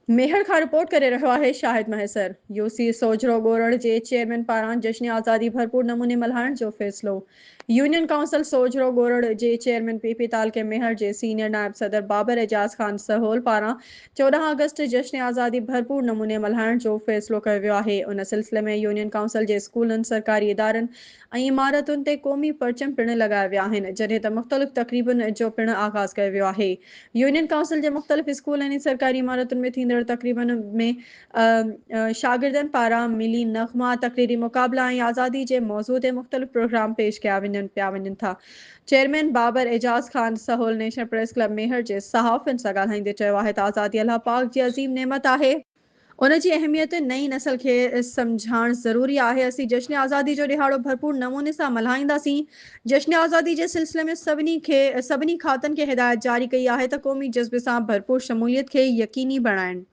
मेहर खां रिपोर्ट करे रहियो आहे शाहिद महसर। यूसी सोजरो ॻोड़ण जे चेयरमैन पारां जश्न आज़ादी भरपूर नमूने मल्हाइण जो फ़ैसिलो। यूनियन काउंसिल सोजरो ॻोड़ण जे चेयरमैन पीपी तालके मेहर जे सीनियर नायब सदर बाबर एजाज ख़ान सहोल पारां 14 अगस्त जश्न आज़ादी भरपूर नमूने मल्हाइण जो फ़ैसिलो कयो वियो आहे। उन सिलसिले में यूनियन काउंसिल जे स्कूलनि, सरकारी इदारनि ऐं इमारतुनि ते क़ौमी परचम पिणु लॻाया विया आहिनि, जॾहिं त मुख़्तलिफ़ तक़रीबुनि जो पिणु आगाज़ कयो वियो आहे। यूनियन काउंसिल जे मुख़्तलिफ़ स्कूलनि ऐं सरकारी इमारतुनि में थींदड़ तक़रीबन में शागिर्दनि पारां मिली नग़मा, तक़रीरी मुक़ाबला ऐं आज़ादी जे मौज़ू ते मुख़्तलिफ़ प्रोग्राम पेश कया वञनि था। चेयरमैन बाबर एजाज ख़ान सहोल नेशनल प्रेस क्लब मेहर जे सहाफ़ियुनि सां ॻाल्हाईंदे चयो आहे त आज़ादी अल्लाह पाक जी अज़ीम नेमत आहे। उन जी अहमियत नई नस्ल खे सम्झाइणु ज़रूरी आहे। असीं जश्न आज़ादी जो ॾिहाड़ो भरपूर नमूने सां मल्हाईंदासीं। जश्न आज़ादी जे सिलसिले में सभिनी खातनि खे हिदायत जारी कई आहे त क़ौमी जज़्बे सां भरपूर शमूलियत खे यकीनी बणाइनि।